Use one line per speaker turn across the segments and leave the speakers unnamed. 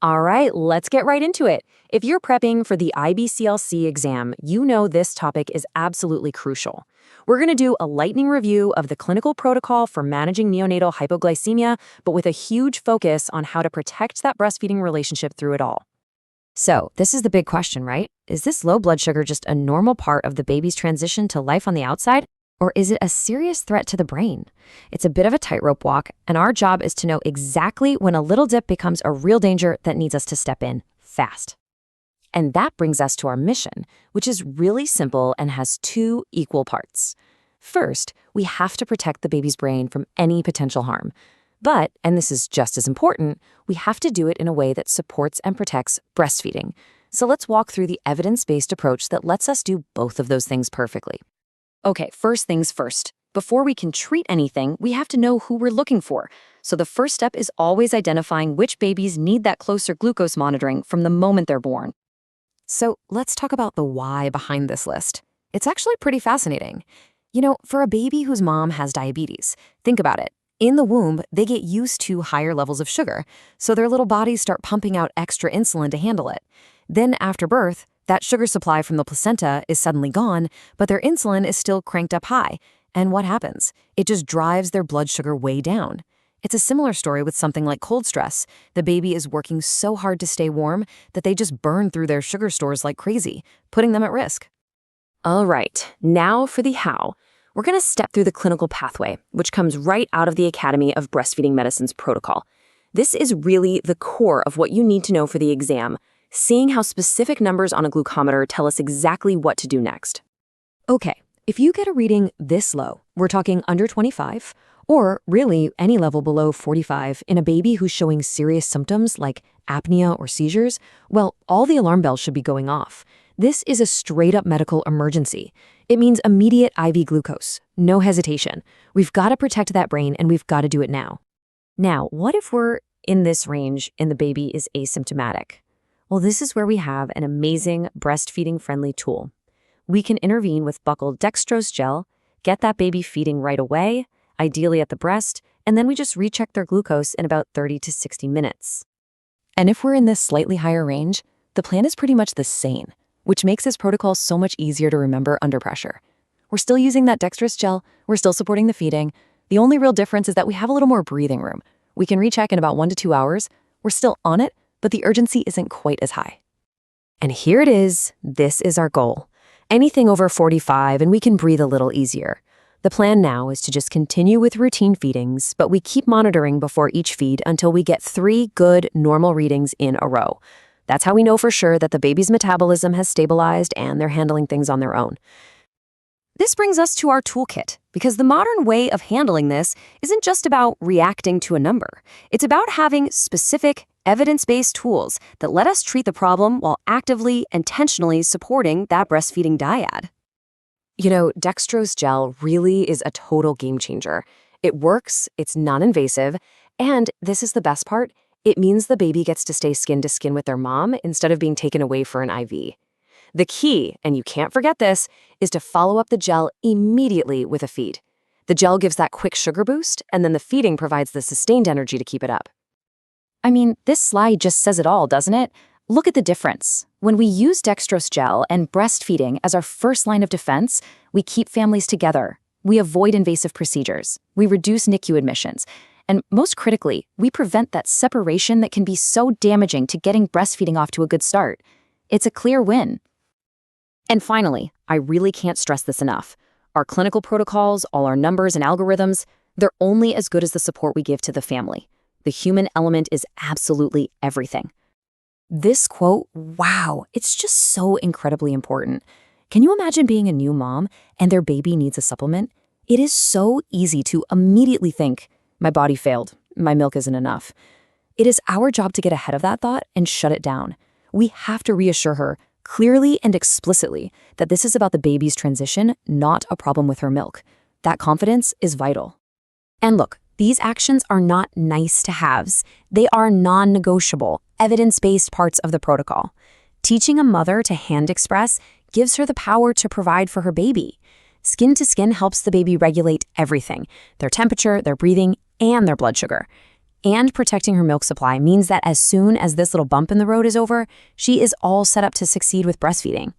All right, let's get right into it. If you're prepping for the IBCLC exam, you know this topic is absolutely crucial. We're going to do a lightning review of the clinical protocol for managing neonatal hypoglycemia, but with a huge focus on how to protect that breastfeeding relationship through it all. So, this is the big question, right? Is this low blood sugar just a normal part of the baby's transition to life on the outside? Or is it a serious threat to the brain? It's a bit of a tightrope walk, and our job is to know exactly when a little dip becomes a real danger that needs us to step in fast. And that brings us to our mission, which is really simple and has two equal parts. First, we have to protect the baby's brain from any potential harm. But, and this is just as important, we have to do it in a way that supports and protects breastfeeding. So let's walk through the evidence-based approach that lets us do both of those things perfectly. Okay, first things first. Before we can treat anything, we have to know who we're looking for. So the first step is always identifying which babies need that closer glucose monitoring from the moment they're born. So let's talk about the why behind this list. It's actually pretty fascinating. You know, for a baby whose mom has diabetes, think about it. In the womb, they get used to higher levels of sugar, so their little bodies start pumping out extra insulin to handle it. Then after birth, that sugar supply from the placenta is suddenly gone, but their insulin is still cranked up high. And what happens? It just drives their blood sugar way down. It's a similar story with something like cold stress. The baby is working so hard to stay warm that they just burn through their sugar stores like crazy, putting them at risk. All right, now for the how. We're going to step through the clinical pathway, which comes right out of the Academy of Breastfeeding Medicine's protocol. This is really the core of what you need to know for the exam, seeing how specific numbers on a glucometer tell us exactly what to do next. Okay, if you get a reading this low, we're talking under 25, or really any level below 45 in a baby who's showing serious symptoms like apnea or seizures, well, all the alarm bells should be going off. This is a straight-up medical emergency. It means immediate IV glucose, no hesitation. We've got to protect that brain, and we've got to do it now. Now, what if we're in this range and the baby is asymptomatic? Well, this is where we have an amazing breastfeeding-friendly tool. We can intervene with buccal dextrose gel, get that baby feeding right away, ideally at the breast, and then we just recheck their glucose in about 30 to 60 minutes. And if we're in this slightly higher range, the plan is pretty much the same, which makes this protocol so much easier to remember under pressure. We're still using that dextrose gel, we're still supporting the feeding. The only real difference is that we have a little more breathing room. We can recheck in about 1 to 2 hours. We're still on it, but the urgency isn't quite as high. And here it is. This is our goal. Anything over 45 and we can breathe a little easier. The plan now is to just continue with routine feedings, but we keep monitoring before each feed until we get 3 good, normal readings in a row. That's how we know for sure that the baby's metabolism has stabilized and they're handling things on their own. This brings us to our toolkit, because the modern way of handling this isn't just about reacting to a number. It's about having specific, evidence-based tools that let us treat the problem while actively, intentionally supporting that breastfeeding dyad. You know, dextrose gel really is a total game changer. It works, it's non-invasive, and this is the best part, it means the baby gets to stay skin to skin with their mom instead of being taken away for an IV. The key, and you can't forget this, is to follow up the gel immediately with a feed. The gel gives that quick sugar boost, and then the feeding provides the sustained energy to keep it up. I mean, this slide just says it all, doesn't it? Look at the difference. When we use dextrose gel and breastfeeding as our first line of defense, we keep families together. We avoid invasive procedures. We reduce NICU admissions. And most critically, we prevent that separation that can be so damaging to getting breastfeeding off to a good start. It's a clear win. And finally, I really can't stress this enough. Our clinical protocols, all our numbers and algorithms, they're only as good as the support we give to the family. The human element is absolutely everything. This quote, wow, it's just so incredibly important. Can you imagine being a new mom and their baby needs a supplement? It is so easy to immediately think, my body failed, my milk isn't enough. It is our job to get ahead of that thought and shut it down. We have to reassure her clearly and explicitly that this is about the baby's transition, not a problem with her milk. That confidence is vital. And look, these actions are not nice-to-haves. They are non-negotiable, evidence-based parts of the protocol. Teaching a mother to hand express gives her the power to provide for her baby. Skin to skin helps the baby regulate everything, their temperature, their breathing, and their blood sugar. and protecting her milk supply means that as soon as this little bump in the road is over, she is all set up to succeed with breastfeeding.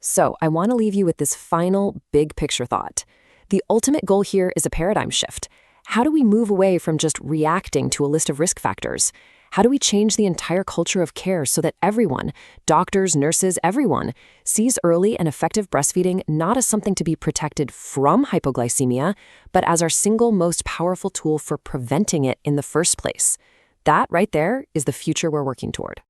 So I want to leave you with this final big picture thought. The ultimate goal here is a paradigm shift. How do we move away from just reacting to a list of risk factors? How do we change the entire culture of care so that everyone, doctors, nurses, everyone, sees early and effective breastfeeding not as something to be protected from hypoglycemia, but as our single most powerful tool for preventing it in the first place? That right there is the future we're working toward.